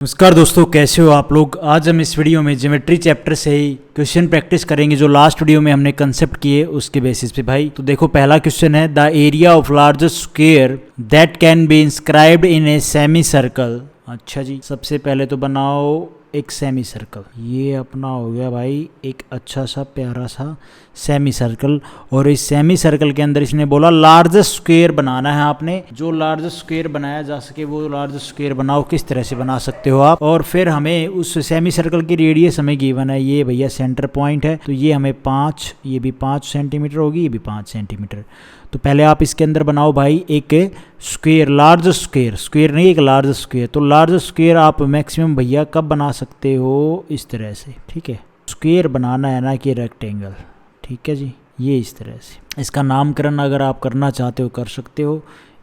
नमस्कार दोस्तों, कैसे हो आप लोग। आज हम इस वीडियो में ज्योमेट्री चैप्टर से ही क्वेश्चन प्रैक्टिस करेंगे जो लास्ट वीडियो में हमने कंसेप्ट किए उसके बेसिस पे। भाई तो देखो, पहला क्वेश्चन है the area of largest square that can B inscribed in a semi circle. अच्छा जी, सबसे पहले तो बनाओ एक सेमी सर्कल। ये अपना हो गया भाई एक अच्छा सा प्यारा सा सेमी सर्कल, और इस सेमी सर्कल के अंदर इसने बोला लार्जेस्ट स्क्वायर बनाना है आपने। जो लार्जेस्ट स्क्वायर बनाया जा सके वो लार्जेस्ट स्क्वायर बनाओ। किस तरह से बना सकते हो आप, और फिर हमें उस सेमी सर्कल की रेडियस हमें गिवन है। ये भैया सेंटर पॉइंट है, तो ये हमें 5, ये भी 5 सेंटीमीटर होगी, ये भी 5 सेंटीमीटर। तो पहले आप इसके अंदर बनाओ भाई एक स्क्वायर, लार्ज स्क्वायर, स्क्वायर नहीं एक लार्ज स्क्वायर। तो लार्ज स्क्वायर आप मैक्सिमम भैया कब बना सकते हो, इस तरह से, ठीक है। स्क्वायर बनाना है ना कि रेक्टेंगल, ठीक है जी। ये इस तरह से इसका नामकरण अगर आप करना चाहते हो कर सकते हो,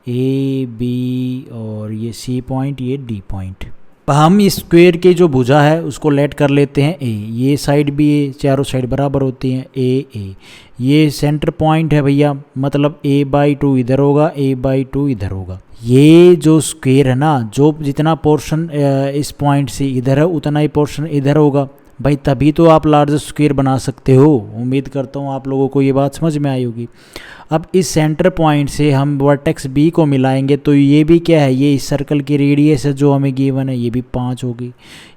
ए बी और ये सी पॉइंट, ये डी पॉइंट। हम इस स्क्वायर की जो भुजा है उसको लेट कर लेते हैं ए। ये साइड भी ए, चारों साइड बराबर होती हैं, ए ए। ये सेंटर पॉइंट है भैया, मतलब a/2 इधर होगा, a/2 इधर होगा। ये जो स्क्वायर है ना, जो जितना पोर्शन इस पॉइंट से इधर है उतना ही पोर्शन इधर होगा भाई, तभी तो आप लार्ज स्क्वायर बना सकते हो। उम्मीद करता हूँ आप लोगों को ये बात समझ में आई होगी। अब इस सेंटर पॉइंट से हम वर्टेक्स बी को मिलाएंगे, तो ये भी क्या है, ये इस सर्कल की रेडियस है जो हमें गिवन है, ये भी 5 होगी।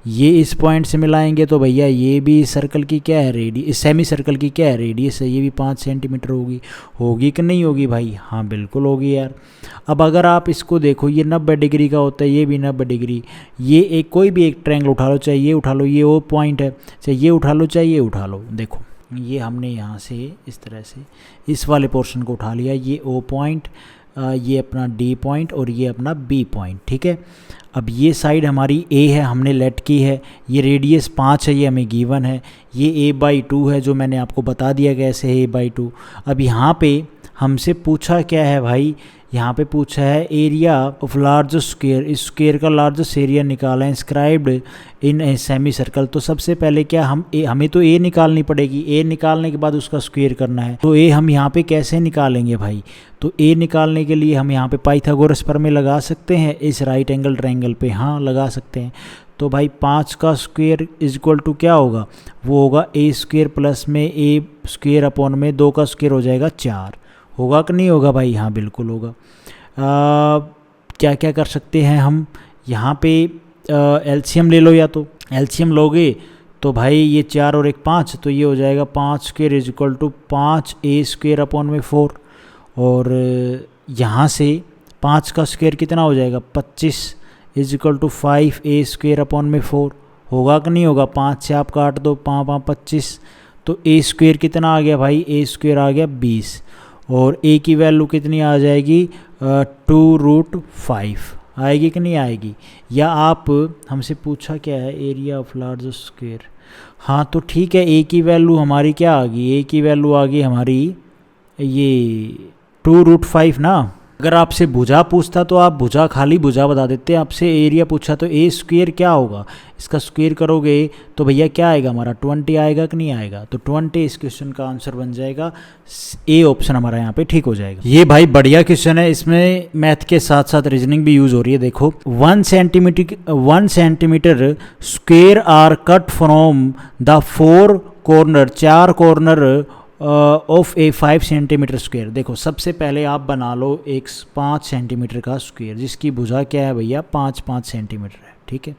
ये इस पॉइंट से मिलाएंगे तो भैया ये भी इस सर्कल की क्या है, रेडियस, इस सेमी सर्कल की क्या है, रेडियस है, ये भी 5 सेंटीमीटर होगी। होगी कि नहीं होगी भाई, हाँ बिल्कुल होगी यार। अब अगर आप इसको देखो, ये 90 डिग्री का होता है, ये भी 90 डिग्री। ये एक कोई भी एक ट्रायंगल उठा लो, चाहे ये उठा लो, ये वो पॉइंट है, चाहे ये उठा लो, चाहे ये उठा लो। देखो ये हमने यहाँ से इस तरह से इस वाले पोर्शन को उठा लिया, ये ओ पॉइंट, ये अपना डी पॉइंट और ये अपना बी पॉइंट, ठीक है। अब ये साइड हमारी ए है, हमने लेट की है, ये रेडियस 5 है, ये हमें गिवन है। ये a/2 है जो मैंने आपको बता दिया कैसे है a/2। अब यहाँ पे हमसे पूछा क्या है भाई, यहाँ पे पूछा है एरिया ऑफ लार्जेस्ट स्क्वायर, इस स्क्वायर का लार्जेस्ट एरिया निकाला है inscribed in a semi circle. तो सबसे पहले क्या हमें तो ए निकालनी पड़ेगी, ए निकालने के बाद उसका स्क्वायर करना है। तो ए हम यहाँ पे कैसे निकालेंगे भाई, तो ए निकालने के लिए हम यहाँ पे पाइथागोरस प्रमेय लगा सकते हैं इस राइट एंगल ट्रायंगल पे, हाँ लगा सकते हैं। तो भाई 5 का स्क्वायर इज इक्वल टू क्या होगा, वो होगा ए स्क्वायर प्लस में ए स्क्वायर अपॉन में 2 का स्क्वायर हो जाएगा 4। होगा कि नहीं होगा भाई, हाँ बिल्कुल होगा। क्या क्या कर सकते हैं हम यहाँ पे, एलसीएम ले लो, या तो एलसीएम लोगे तो भाई ये 4 और 1 5, तो ये हो जाएगा 5 square is equal to 5 a square upon में 4। और यहाँ से 5 का स्क्वायर कितना हो जाएगा, 25 is equal to 5 a square upon में 4। होगा कि नहीं होगा, 5 से आप काट दो, 5 5 25, तो ए स्क्वायर कितना आ गया भाई, ए स्क्वायर आ गया 20। और ए की वैल्यू कितनी आ जाएगी, 2√5 आएगी कि नहीं आएगी। या आप हमसे पूछा क्या है, एरिया ऑफ लार्जेस्ट स्क्वायर, हाँ तो ठीक है, ए की वैल्यू हमारी क्या आ गई, ए की वैल्यू आ गई हमारी ये 2√5 ना। अगर आपसे भुजा पूछता तो आप भुजा, खाली भुजा बता देते। आपसे एरिया पूछा तो ए स्क्वायर क्या होगा, इसका स्क्वायर करोगे तो भैया क्या आएगा हमारा, 20 आएगा कि नहीं आएगा। तो 20 इस क्वेश्चन का आंसर बन जाएगा, ए ऑप्शन हमारा यहाँ पे ठीक हो जाएगा। ये भाई बढ़िया क्वेश्चन है, इसमें मैथ के साथ साथ रीजनिंग भी यूज हो रही है। देखो 1 centimetre square are cut from the 4 corner, 4 corner of a 5 centimetre square. देखो सबसे पहले आप बना लो एक 5 सेंटीमीटर का स्क्वायर जिसकी भुजा क्या है भैया, 5 सेंटीमीटर है, ठीक है।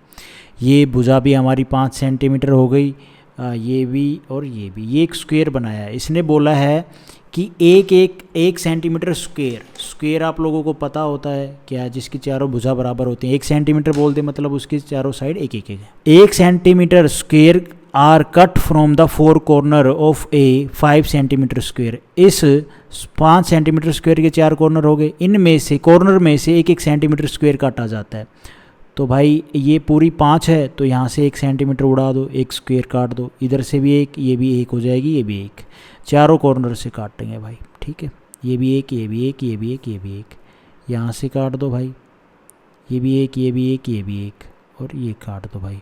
ये भुजा भी हमारी 5 सेंटीमीटर हो गई, ये भी और ये भी। ये एक स्क्वायर बनाया है, इसने बोला है कि एक सेंटीमीटर स्क्वायर आप लोगों को पता होता है क्या, जिसकी चारों भुजा बराबर होती हैं। 1 सेंटीमीटर बोलते मतलब उसकी चारों साइड एक एक है। 1 centimetre square are cut from the 4 corner of a 5 centimetre square. इस 5 सेंटीमीटर स्क्वायर के 4 कॉर्नर हो गए, इनमें से कॉर्नर में से 1 सेंटीमीटर स्क्वायर काटा जाता है। तो भाई ये पूरी 5 है, तो यहाँ से 1 सेंटीमीटर उड़ा दो, 1 स्क्वायर काट दो, इधर से भी 1, ये भी 1 हो जाएगी, ये भी 1, चारों कॉर्नर से काटेंगे भाई, ठीक है। ये भी 1, ये भी 1, ये भी 1, ये भी 1, यहाँ से काट दो भाई, ये भी 1, ये भी 1, ये भी 1, और ये काट दो भाई,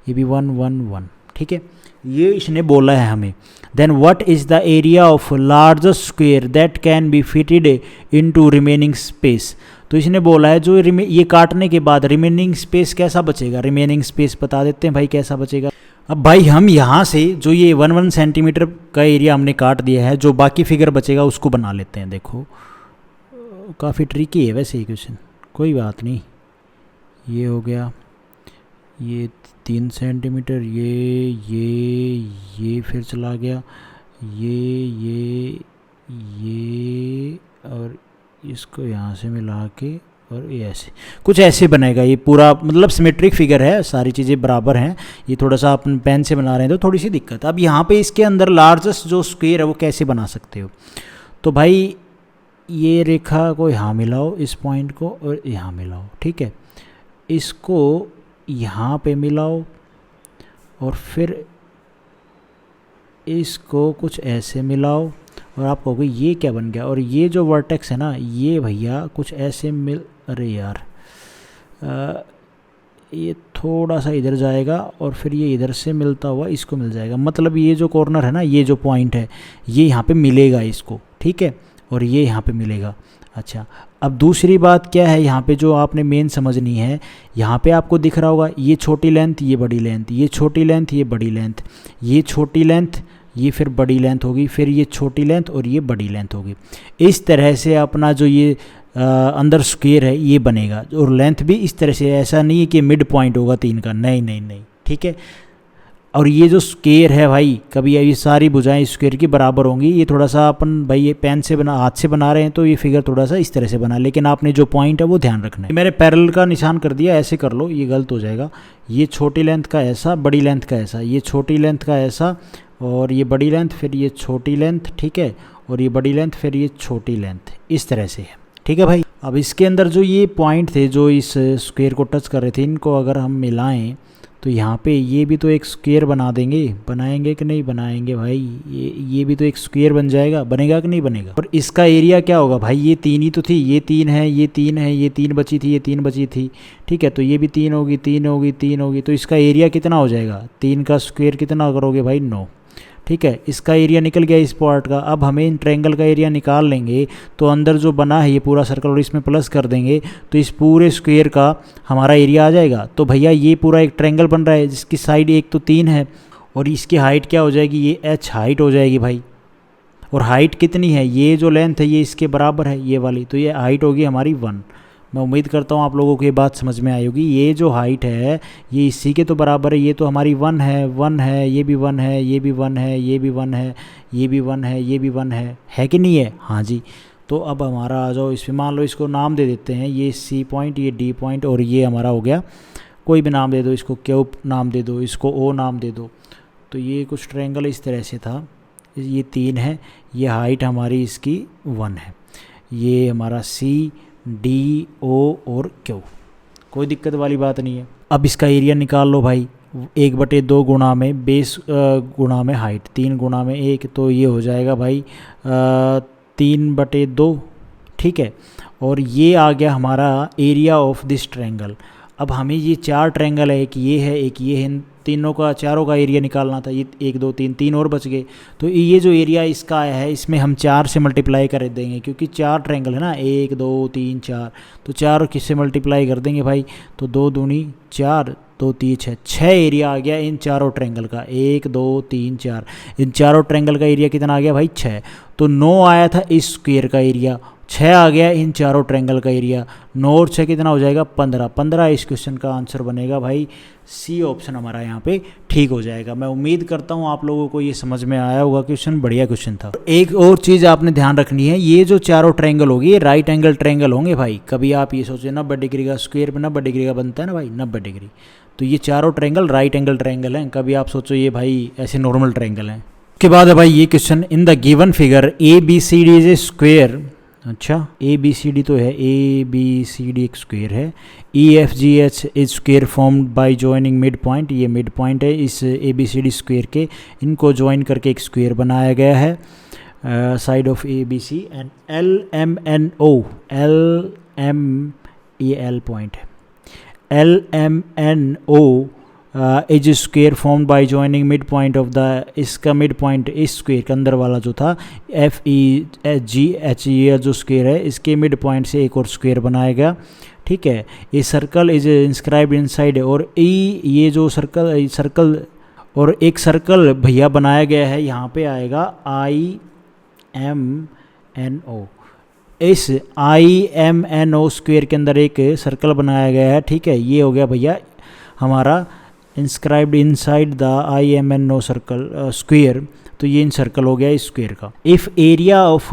ये भी 1 1 1, ठीक है, ये इसने बोला है हमें। Then what is the area of largest square that can be fitted into remaining space. तो इसने बोला है जो ये काटने के बाद रिमेनिंग स्पेस कैसा बचेगा, रिमेनिंग स्पेस बता देते हैं भाई कैसा बचेगा। अब भाई हम यहाँ से जो ये 1 सेंटीमीटर का एरिया हमने काट दिया है, जो बाकी फिगर बचेगा उसको बना लेते हैं। देखो काफ़ी ट्रिकी है वैसे ये क्वेश्चन, कोई बात नहीं। ये हो गया, ये 3 सेंटीमीटर, ये फिर चला गया, ये और इसको यहाँ से मिला के और ये ऐसे कुछ ऐसे बनेगा। ये पूरा मतलब सिमेट्रिक फिगर है, सारी चीज़ें बराबर हैं। ये थोड़ा सा अपन पेन से बना रहे हैं तो थोड़ी सी दिक्कत। अब यहाँ पे इसके अंदर लार्जेस्ट जो स्क्वायर है वो कैसे बना सकते हो, तो भाई ये रेखा को यहाँ मिलाओ, इस पॉइंट को और यहाँ मिलाओ, ठीक है, इसको यहाँ पे मिलाओ और फिर इसको कुछ ऐसे मिलाओ और आप कहोगे ये क्या बन गया। और ये जो वर्टेक्स है ना, ये भैया कुछ ऐसे अरे यार ये थोड़ा सा इधर जाएगा और फिर ये इधर से मिलता हुआ इसको मिल जाएगा। मतलब ये जो कॉर्नर है ना, ये जो पॉइंट है ये यहाँ पे मिलेगा इसको, ठीक है, और ये यहाँ पे मिलेगा। अच्छा, अब दूसरी बात क्या है यहाँ पे जो आपने मेन समझनी है, यहाँ पे आपको दिख रहा होगा ये छोटी लेंथ, ये बड़ी लेंथ, ये छोटी लेंथ, ये बड़ी लेंथ, ये छोटी लेंथ, ये फिर बड़ी लेंथ होगी, फिर ये छोटी लेंथ और ये बड़ी लेंथ होगी। इस तरह से अपना जो ये अंदर स्क्वायर है ये बनेगा। और लेंथ भी इस तरह से, ऐसा नहीं है कि मिड पॉइंट होगा 3 का, नहीं नहीं नहीं, ठीक है। और ये जो स्क्वायर है भाई, कभी ये सारी भुजाएं स्क्वायर की बराबर होंगी। ये थोड़ा सा अपन भाई ये पेन से बना, हाथ से बना रहे हैं तो ये फिगर थोड़ा सा इस तरह से बना, लेकिन आपने जो पॉइंट है वो ध्यान रखना है। मैंने पैरेलल का निशान कर दिया, ऐसे कर लो, ये गलत हो जाएगा। ये छोटी लेंथ का ऐसा, बड़ी लेंथ का ऐसा, ये छोटी लेंथ का ऐसा और ये बड़ी लेंथ, फिर ये छोटी लेंथ, ठीक है, और ये बड़ी लेंथ, फिर ये छोटी लेंथ, इस तरह से है, ठीक है भाई। अब इसके अंदर जो ये पॉइंट थे जो इस स्क्वायर को टच कर रहे थे, इनको अगर हम मिलाएं तो यहाँ पे ये भी तो एक स्क्वायर बना देंगे, बनाएंगे कि नहीं बनाएंगे भाई, ये भी तो एक स्क्वायर बन जाएगा, बनेगा कि नहीं बनेगा। और इसका एरिया क्या होगा भाई, ये 3 ही तो थी, ये 3 है, ये 3 है, ये 3 बची थी, ये 3 बची थी, ठीक है, तो ये भी 3 होगी, 3 होगी, 3 होगी, तो इसका एरिया कितना हो जाएगा, 3 का स्क्वायर कितना करोगे भाई, 9, ठीक है। इसका एरिया निकल गया इस पार्ट का। अब हमें इन ट्रायंगल का एरिया निकाल लेंगे, तो अंदर जो बना है ये पूरा सर्कल और इसमें प्लस कर देंगे तो इस पूरे स्क्वायर का हमारा एरिया आ जाएगा। तो भैया ये पूरा एक ट्रायंगल बन रहा है जिसकी साइड एक तो 3 है और इसकी हाइट क्या हो जाएगी, ये h हाइट हो जाएगी भाई। और हाइट कितनी है, ये जो लेंथ है ये इसके बराबर है, ये वाली, तो ये हाइट होगी हमारी 1। मैं उम्मीद करता हूँ आप लोगों को ये बात समझ में आई होगी। ये जो हाइट है ये इसी के तो बराबर है, ये तो हमारी 1 है, 1 है, ये भी 1 है, ये भी 1 है, ये भी 1 है, ये भी 1 है, ये भी 1 है कि नहीं है, हाँ जी। तो अब हमारा आ जाओ, इसमें मान लो इसको नाम दे देते हैं, ये C पॉइंट, ये D पॉइंट और ये हमारा हो गया, कोई भी नाम दे दो, इसको Q नाम दे दो, इसको O नाम दे दो। तो ये कुछ ट्रायंगल इस तरह से था, ये 3 है, ये हाइट हमारी इसकी 1 है, ये हमारा C D O और Q, कोई दिक्कत वाली बात नहीं है। अब इसका एरिया निकाल लो भाई, 1/2 गुणा में बेस गुणा में हाइट, 3 गुणा में 1, तो ये हो जाएगा भाई 3/2, ठीक है। और ये आ गया हमारा एरिया ऑफ दिस ट्रायंगल। अब हमें ये 4 ट्रायंगल है, एक ये है, एक ये है, तीनों का, चारों का एरिया निकालना था। ये 1 2 3 3 और बच गए, तो ये जो एरिया इसका आया है इसमें हम 4 से मल्टीप्लाई कर देंगे, क्योंकि 4 ट्रायंगल है ना, 1 2 3 4, तो 4 किससे मल्टीप्लाई कर देंगे भाई, तो 2 दूनी 4, 2 3 6, 6 एरिया आ गया इन चारों ट्रायंगल का, 1 2 3 4, इन चारों ट्रायंगल का एरिया कितना आ गया भाई 6। तो 9 आया था इस स्क्वायर का एरिया, 6 आ गया इन चारों ट्रायंगल का एरिया, 9 और 6 कितना हो जाएगा 15, 15 इस क्वेश्चन का आंसर बनेगा भाई। C ऑप्शन हमारा यहाँ पे ठीक हो जाएगा। मैं उम्मीद करता हूँ आप लोगों को ये समझ में आया होगा, क्वेश्चन बढ़िया क्वेश्चन था। एक और चीज़ आपने ध्यान रखनी है, ये जो चारों ट्रायंगल होगी ये राइट एंगल ट्रायंगल होंगे भाई। कभी आप ये सोचे 90 डिग्री का स्क्वायर में 90 डिग्री का बनता है ना भाई, 90 डिग्री, तो ये चारों ट्रायंगल राइट एंगल ट्रायंगल हैं। कभी आप सोचो ये भाई ऐसे नॉर्मल ट्रायंगल हैं। उसके बाद है भाई ये question, in the given figure ABCD is a square. अच्छा, ABCD तो है, ABCD एक स्क्वायर है, EFGH is square formed by joining mid point, ये मिड पॉइंट है इस ABCD स्क्वायर के, इनको ज्वाइन करके एक स्क्वायर बनाया गया है side of ABC। And LMNO, LM ये L पॉइंट है, LMNO is square form by joining mid point of the, इसका मिड पॉइंट इस स्क्वेयर के अंदर वाला जो था FEGH, ये जो स्क्वेयर है इसके मिड पॉइंट से एक और स्क्वेयर बनाया गया। ठीक है, ये सर्कल इज इंस्क्राइब्ड इनसाइड, और ये जो सर्कल और एक सर्कल भैया बनाया गया है, यहाँ पे आएगा IMNO। इस IMNO स्क्वेयर के अंदर एक सर्कल बनाया गया है। ठीक है, ये हो गया भैया हमारा inscribed inside the IMNO circle square. तो ये इन सर्कल हो गया इस स्क्वेयर का। इफ़ एरिया ऑफ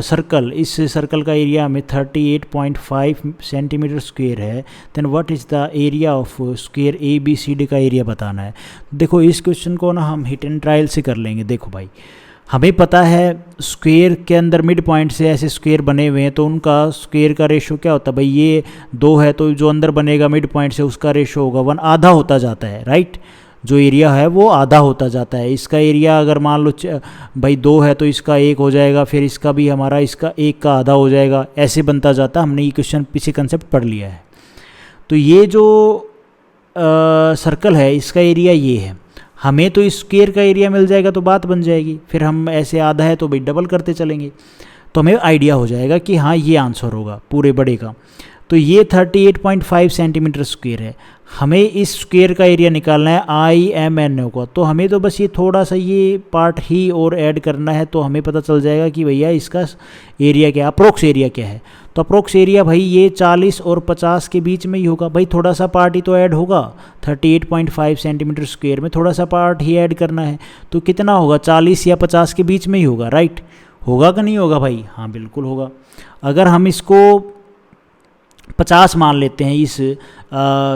सर्कल, इस सर्कल का एरिया में 38.5 सेंटीमीटर स्क्वेयर है, then what is the area of square ABCD का एरिया बताना है। देखो इस क्वेश्चन को ना हम हिट एंड ट्रायल से कर लेंगे। देखो भाई, हमें पता है स्क्वेयर के अंदर मिड पॉइंट से ऐसे स्क्वेयर बने हुए हैं, तो उनका स्क्वेयर का रेशो क्या होता है भाई, ये 2 है तो जो अंदर बनेगा मिड पॉइंट से उसका रेशो होगा 1, आधा होता जाता है, राइट। जो एरिया है वो आधा होता जाता है। इसका एरिया अगर मान लो भाई 2 है तो इसका 1 हो जाएगा, फिर इसका भी हमारा इसका 1 का आधा हो जाएगा, ऐसे बनता जाता। हमने ये क्वेश्चन पीछे कंसेप्ट पढ़ लिया है। तो ये जो सर्कल है इसका एरिया ये है, हमें तो इस स्क्वेयर का एरिया मिल जाएगा तो बात बन जाएगी। फिर हम ऐसे आधा है तो भाई डबल करते चलेंगे, तो हमें आइडिया हो जाएगा कि हाँ ये आंसर होगा पूरे बड़े का। तो ये 38.5 सेंटीमीटर स्क्वेयर है, हमें इस स्क्वेयर का एरिया निकालना है IMNO का। तो हमें तो बस ये थोड़ा सा ये पार्ट ही और ऐड करना है, तो हमें पता चल जाएगा कि भैया इसका एरिया क्या, अप्रोक्स एरिया क्या है। तो अप्रोक्स एरिया भाई ये 40 और 50 के बीच में ही होगा। भाई थोड़ा सा पार्ट ही तो ऐड होगा, 38.5 सेंटीमीटर स्क्वेयर में थोड़ा सा पार्ट ही ऐड करना है, तो कितना होगा, 40 या 50 के बीच में ही होगा, राइट। होगा कि नहीं होगा भाई, हाँ बिल्कुल होगा। अगर हम इसको 50 मान लेते हैं इस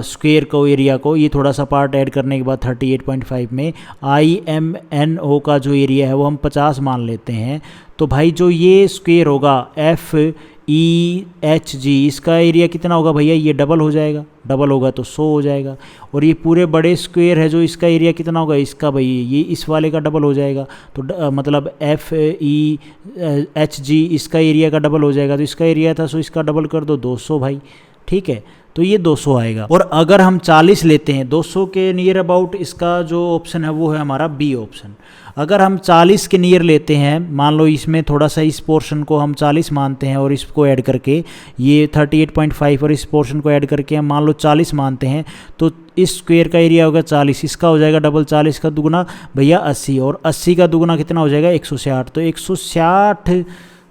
स्क्वेयर को, एरिया को, ये थोड़ा सा पार्ट ऐड करने के बाद 38.5 में IMNO का जो एरिया है वो हम 50 मान लेते हैं, तो भाई जो ये स्क्वेयर होगा FEHG, इसका एरिया कितना होगा भैया, ये डबल हो जाएगा, डबल होगा तो 100 हो जाएगा। और ये पूरे बड़े स्क्वेयर है जो इसका एरिया कितना होगा, इसका भाई ये इस वाले का डबल हो जाएगा, तो मतलब FEHG इसका एरिया का डबल हो जाएगा। तो इसका एरिया था सो इसका डबल कर दो 200 भाई, ठीक है, तो ये 200 आएगा। और अगर हम 40 लेते हैं 200 के नियर अबाउट, इसका जो ऑप्शन है वो है हमारा बी ऑप्शन। अगर हम 40 के नियर लेते हैं, मान लो इसमें थोड़ा सा इस पोर्शन को हम 40 मानते हैं और इसको ऐड करके ये 38.5 और इस पोर्शन को ऐड करके हम मान लो 40 मानते हैं, तो इस स्क्वेयर का एरिया होगा 40, इसका हो जाएगा डबल, 40 का दुगुना भैया 80, और 80 का दुगुना कितना हो जाएगा 160। तो 160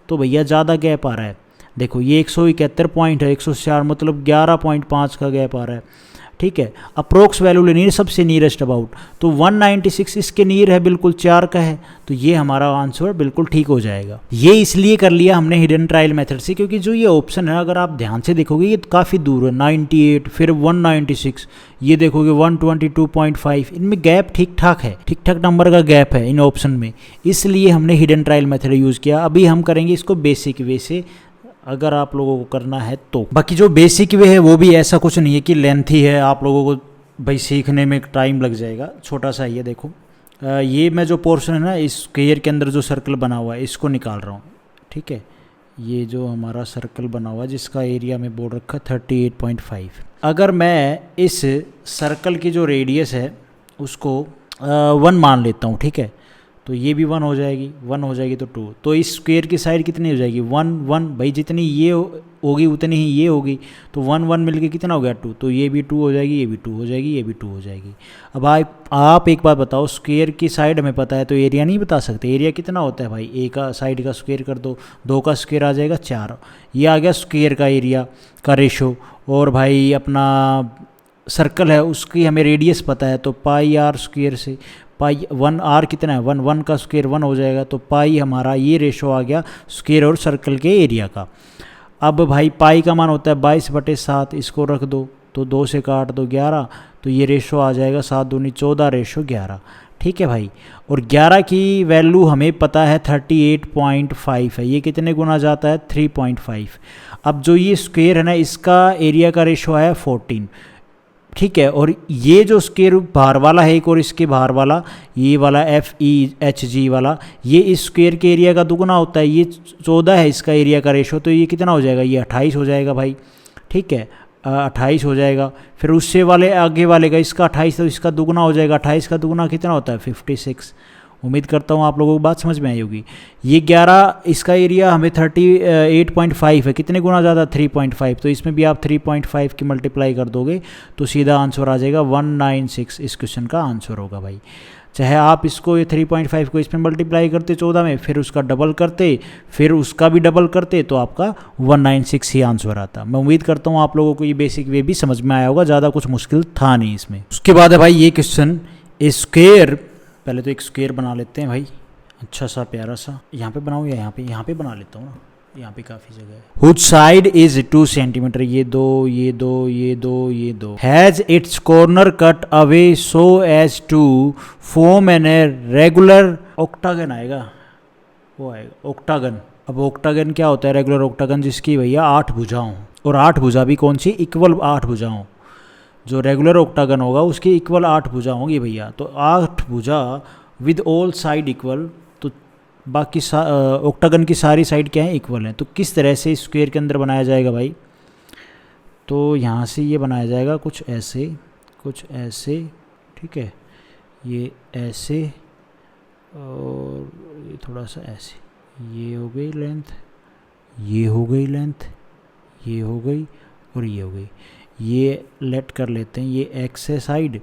तो भैया ज़्यादा गैप आ रहा है। देखो ये 171 पॉइंट है, 160 मतलब 11.5 का गैप आ रहा है, ठीक है। अप्रोक्स वैल्यू लेनी है सबसे नियरेस्ट अबाउट, तो 196 इसके नियर है, बिल्कुल 4 का है, तो ये हमारा आंसर बिल्कुल ठीक हो जाएगा। ये इसलिए कर लिया हमने हिडन ट्रायल मेथड से, क्योंकि जो ये ऑप्शन है अगर आप ध्यान से देखोगे ये काफ़ी दूर है, 98 फिर 196, ये देखोगे 122.5, इनमें गैप ठीक ठाक है, ठीक ठाक नंबर का गैप है इन ऑप्शन में, इसलिए हमने हिडन ट्रायल मेथड यूज़ किया। अभी हम करेंगे इसको बेसिक वे से, अगर आप लोगों को करना है तो। बाकी जो बेसिक वे है वो भी ऐसा कुछ नहीं है कि लेंथी है, आप लोगों को भाई सीखने में टाइम लग जाएगा, छोटा सा ही है। देखो ये मैं जो पोर्शन है ना इस स्क्वेयर के अंदर जो सर्कल बना हुआ है इसको निकाल रहा हूँ, ठीक है। ये जो हमारा सर्कल बना हुआ है जिसका एरिया में बोल रखा 38.5, अगर मैं इस सर्कल की जो रेडियस है उसको 1 मान लेता हूँ, ठीक है, तो ये भी 1 हो जाएगी, 1 हो जाएगी तो 2, तो इस स्क्वेयर की साइड कितनी हो जाएगी 1 1, भाई जितनी ये होगी उतनी ही ये होगी, तो 1 1 मिलके कितना हो गया 2, तो ये भी 2 हो जाएगी, ये भी 2 हो जाएगी, ये भी 2 हो जाएगी। अब आप एक बात बताओ, स्क्वेयर की साइड हमें पता है तो एरिया नहीं बता सकते, एरिया कितना होता है भाई, एक साइड का स्क्वेयर कर दो, 2 का स्क्वेयर आ जाएगा 4, ये आ गया स्क्वेयर का एरिया का रेशो। और भाई अपना सर्कल है उसकी हमें रेडियस पता है, तो पाई आर स्क्वेयर से, पाई 1 आर कितना है 1, 1 का स्क्वेयर 1 हो जाएगा, तो पाई हमारा ये रेशो आ गया स्क्वेयर और सर्कल के एरिया का। अब भाई पाई का मान होता है 22/7, इसको रख दो तो 2 से काट दो 11, तो ये रेशो आ जाएगा 7 दूनी 14 रेशो 11, ठीक है भाई। और 11 की वैल्यू हमें पता है 38.5 है, ये कितने गुना जाता है 3.5। अब जो ये स्क्वेयर है ना इसका एरिया का रेशो आया 14, ठीक है। और ये जो स्क्वेयर बाहर वाला है एक और इसके बाहर वाला ये वाला FEHG वाला, ये इस स्क्वेयर के एरिया का दुगुना होता है, ये 14 है इसका एरिया का रेशो, तो ये कितना हो जाएगा, ये 28 हो जाएगा भाई, ठीक है। 28 हो जाएगा। फिर उससे वाले आगे वाले का इसका 28 तो इसका दुगना हो जाएगा। 28 का दुगना कितना होता है 56। उम्मीद करता हूँ आप लोगों को बात समझ में आई होगी। ये 11 इसका एरिया हमें 38.5 है, कितने गुना ज़्यादा 3.5, तो इसमें भी आप 3.5 की मल्टीप्लाई कर दोगे तो सीधा आंसर आ जाएगा 196। इस क्वेश्चन का आंसर होगा भाई। चाहे आप इसको ये 3.5 को इसमें मल्टीप्लाई करते 14 में, फिर उसका डबल करते, फिर उसका भी डबल करते, तो आपका 196 ही आंसर आता। मैं उम्मीद करता हूँ आप लोगों को ये बेसिक वे भी समझ में आया होगा, ज़्यादा कुछ मुश्किल था नहीं इसमें। उसके बाद है भाई ये क्वेश्चन, स्क्वेयर, पहले तो एक स्क्वेयर बना लेते हैं भाई, अच्छा सा प्यारा सा। यहाँ पे बनाऊँ या यहाँ पे बना लेता हूँ ना, यहाँ पे काफ़ी जगह है। हुच साइड इज 2 सेंटीमीटर, ये दो, ये दो, ये दो, ये दो, has its corner cut away so as to form an a regular octagon आएगा, वो आएगा ऑक्टागन। अब ऑक्टागन क्या होता है? रेगुलर ऑक्टागन जिसकी भैया 8 भुजाओं, और 8 भुजा भी कौन सी? इक्वल 8 भुजाओं। जो रेगुलर ऑक्टागन होगा उसकी इक्वल 8 भुजा होंगी भैया, तो 8 भुजा विद ऑल साइड इक्वल, तो बाकी ऑक्टागन की सारी साइड क्या है? इक्वल हैं। तो किस तरह से स्क्वायर के अंदर बनाया जाएगा भाई? तो यहाँ से ये बनाया जाएगा कुछ ऐसे, कुछ ऐसे, ठीक है, ये ऐसे, और ये थोड़ा सा ऐसे, ये हो गई लेंथ, ये हो गई लेंथ, ये हो गई, और ये हो गई। ये लेट कर लेते हैं, ये एक्स है साइड,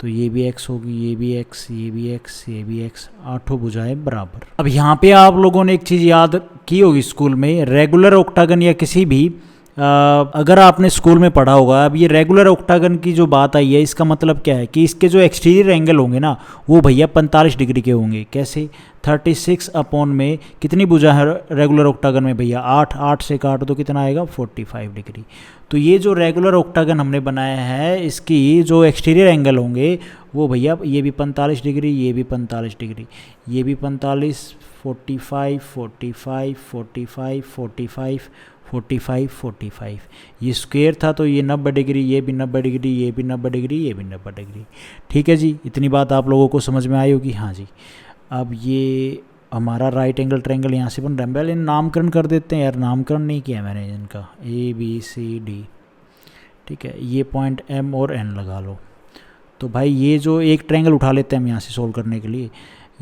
तो ये भी एक्स होगी, ये भी एक्स, ये भी एक्स, ये भी एक्स, 8 भुजाएं बराबर। अब यहाँ पे आप लोगों ने एक चीज़ याद की होगी स्कूल में, रेगुलर ऑक्टागन या किसी भी अगर आपने स्कूल में पढ़ा होगा, अब ये रेगुलर ऑक्टागन की जो बात आई है, इसका मतलब क्या है कि इसके जो एक्सटीरियर एंगल होंगे ना, वो भैया 45 डिग्री के होंगे। कैसे? 36 अपॉन में कितनी भुजा है रेगुलर ऑक्टागन में भैया? 8, 8 से काट दो कितना आएगा? 45 डिग्री। तो ये जो रेगुलर ऑक्टागन हमने बनाया है, इसकी जो एक्सटीरियर एंगल होंगे वो भैया, ये भी 45 डिग्री, ये भी 45 डिग्री, ये भी 45, 45, 45, 45, 45, 45, 45। ये स्क्वायर था तो ये 90 डिग्री, ये भी 90 डिग्री, ये भी 90 डिग्री, ये भी 90 डिग्री। ठीक है जी, इतनी बात आप लोगों को समझ में आई होगी। हाँ जी, अब ये हमारा राइट एंगल ट्रायंगल यहाँ से बन रहा है। पहले नामकरण कर देते हैं यार, नामकरण नहीं किया मैंने इनका, ABCD, ठीक है। ये पॉइंट M और N लगा लो। तो भाई ये जो एक ट्रायंगल उठा लेते हैं हम यहाँ से सोल्व करने के लिए,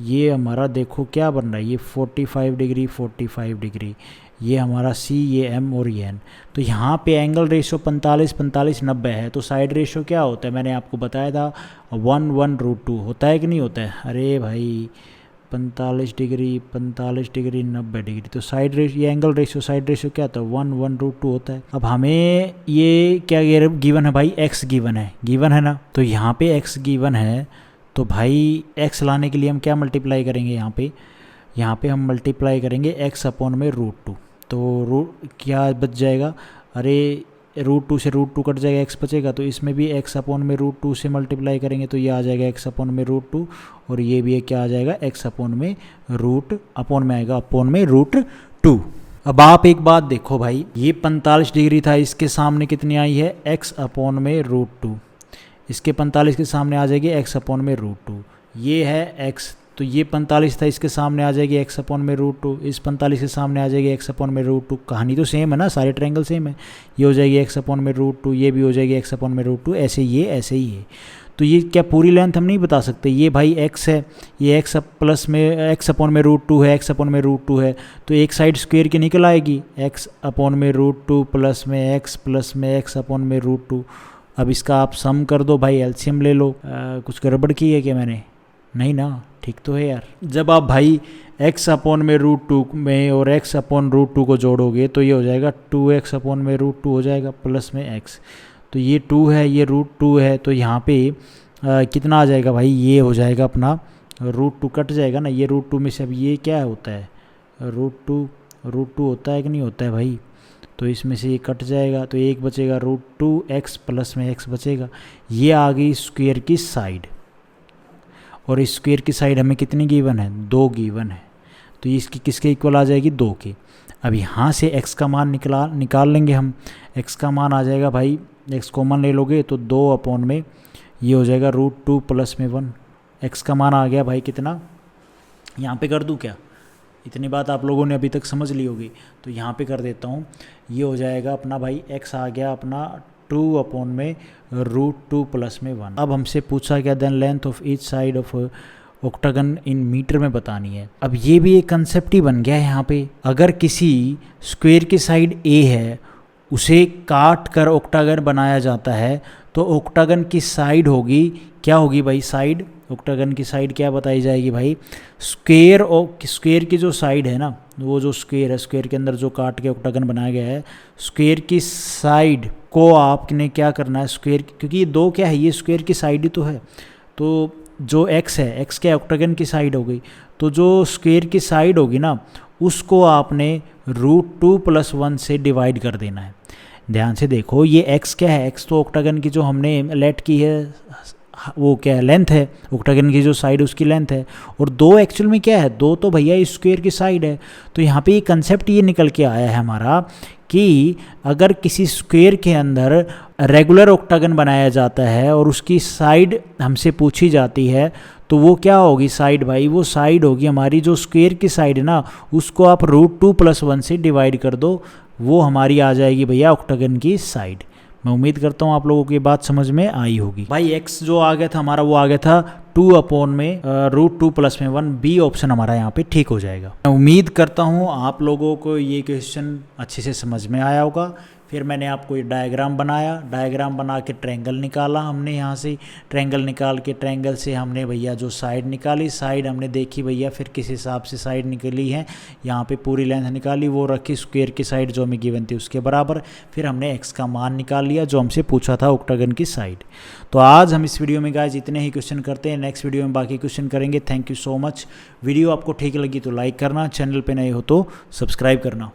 ये हमारा देखो क्या बन रहा है, ये 45 डिग्री, 45 डिग्री, ये हमारा C, ये M और ये N। तो यहाँ पे एंगल रेशो 45, 45, 90 है, तो साइड रेशो क्या होता है? मैंने आपको बताया था 1/√2 होता है कि नहीं होता है? अरे भाई 45 डिग्री, 45 डिग्री, 90 डिग्री, तो साइड रेशो, ये एंगल रेशो, साइड रेशो क्या होता है? 1/√2 होता है। अब हमें ये क्या गिवन है भाई? x गिवन है, गिवन है ना। तो यहाँ पे x गिवन है, तो भाई x लाने के लिए हम क्या मल्टीप्लाई करेंगे? यहाँ पे हम मल्टीप्लाई करेंगे x अपॉन में √2। तो रूट क्या बच जाएगा? अरे √2 से √2 कट जाएगा, x बचेगा, तो इसमें भी x अपॉन में √2 से मल्टीप्लाई करेंगे तो ये आ जाएगा x अपॉन में √2, और ये भी क्या आ जाएगा? x अपॉन में अपॉन में आएगा अपॉन में √2। अब आप एक बात देखो भाई, ये 45 डिग्री था, इसके सामने कितनी आई है? x अपॉन में √2। इसके 45 के सामने आ जाएगी x अपॉन में √2। ये है x, तो ये 45 था, इसके सामने आ जाएगी x अपॉन में √2। इस 45 के सामने आ जाएगी x अपॉन में √2। कहानी तो सेम है ना, सारे ट्रायंगल सेम है। ये हो जाएगी x अपॉन में √2, ये भी हो जाएगी x अपॉन में √2, ऐसे ही है। तो ये क्या पूरी लेंथ हम नहीं बता सकते? ये भाई x है, ये x प्लस में x अपॉन में √2 है, x अपॉन में √2 है, तो एक साइड स्क्वायर की निकल आएगी, x अपॉन में √2 प्लस में x अपॉन में √2। अब इसका आप सम कर दो भाई, एलसीएम ले लो। कुछ गड़बड़ की है क्या मैंने? नहीं ना, ठीक तो है यार। जब आप भाई x अपॉन में √2 में और x अपॉन √2 को जोड़ोगे तो ये हो जाएगा 2x अपॉन में √2 हो जाएगा प्लस में x। तो ये 2 है, ये √2 है, तो यहाँ पे कितना आ जाएगा भाई? ये हो जाएगा अपना √2 कट जाएगा ना, ये √2 में से अब ये क्या होता है? √2 होता है कि नहीं होता है भाई? तो इसमें से ये कट जाएगा, तो एक बचेगा √2x प्लस में x बचेगा। ये आ गई स्क्वायर की साइड, और इस स्क्वायर की साइड हमें कितनी गिवन है? 2 गिवन है, तो इसकी किसके इक्वल आ जाएगी? 2 के। अब यहाँ से x का मान निकाल लेंगे हम। x का मान आ जाएगा भाई, x कॉमन ले लोगे तो 2 अपॉन में ये हो जाएगा √2 प्लस में 1। x का मान आ गया भाई कितना? यहाँ पे कर दूँ क्या? इतनी बात आप लोगों ने अभी तक समझ ली होगी, तो यहाँ पे कर देता हूँ। ये हो जाएगा अपना भाई x आ गया अपना 2 अपॉन में √2 प्लस में 1। अब हमसे पूछा गया then length of each side of octagon in metre में बतानी है। अब ये भी एक कंसेप्ट ही बन गया है यहाँ पे। अगर किसी स्क्वायर की साइड ए है, उसे काट कर ऑक्टागन बनाया जाता है, तो ऑक्टागन की साइड होगी, क्या होगी भाई, साइड, ऑक्टागन की साइड क्या बताई जाएगी भाई, स्क्वायर की जो साइड है ना, वो जो स्क्वायर है, स्क्वायर के अंदर जो काट के ऑक्टागन बनाया गया है, स्क्वायर की साइड को आपने क्या करना है, स्क्वायर, क्योंकि ये दो क्या है, ये स्क्वायर की साइड ही तो है, तो जो एक्स है, एक्स क्या ऑक्टागन की साइड हो गई, तो जो स्क्वायर की साइड होगी ना, उसको आपने √2 + 1 से डिवाइड कर देना है। ध्यान से देखो, ये एक्स क्या है, एक्स तो ऑक्टागन की जो हमने लेट की है, वो क्या है, लेंथ है, ऑक्टागन की जो साइड उसकी लेंथ है, और 2 एक्चुअल में क्या है, 2 तो भैया स्क्वायर की साइड है। तो यहाँ पे ये कंसेप्ट ये निकल के आया है हमारा कि अगर किसी स्क्वायर के अंदर रेगुलर ऑक्टागन बनाया जाता है और उसकी साइड हमसे पूछी जाती है, तो वो क्या होगी साइड भाई, वो साइड होगी हमारी जो स्क्वायर की साइड है ना, उसको आप √2 + 1 से डिवाइड कर दो, वो हमारी आ जाएगी भैया ऑक्टागन की साइड। मैं उम्मीद करता हूँ आप लोगों को ये बात समझ में आई होगी। भाई एक्स जो आ गया था हमारा, वो आ गया था 2 अपॉन में √2 + में 1, बी ऑप्शन हमारा यहाँ पे ठीक हो जाएगा। मैं उम्मीद करता हूँ आप लोगों को ये क्वेश्चन अच्छे से समझ में आया होगा। फिर मैंने आपको ये डायग्राम बनाया, डायग्राम बना के ट्रायंगल निकाला हमने, यहाँ से ट्रायंगल निकाल के ट्रायंगल से हमने भैया जो साइड निकाली, साइड हमने देखी भैया, फिर किस हिसाब से साइड निकली है, यहाँ पे पूरी लेंथ निकाली, वो रखी स्क्वायर की साइड जो हमें गिवन थी उसके बराबर, फिर हमने एक्स का मान निकाल लिया जो हमसे पूछा था ऑक्टागन की साइड। तो आज हम इस वीडियो में गाइस इतने ही क्वेश्चन करते हैं, नेक्स्ट वीडियो में बाकी क्वेश्चन करेंगे। Thank you so much. Video आपको ठीक लगी तो लाइक करना, चैनल पर नए हो तो सब्सक्राइब करना।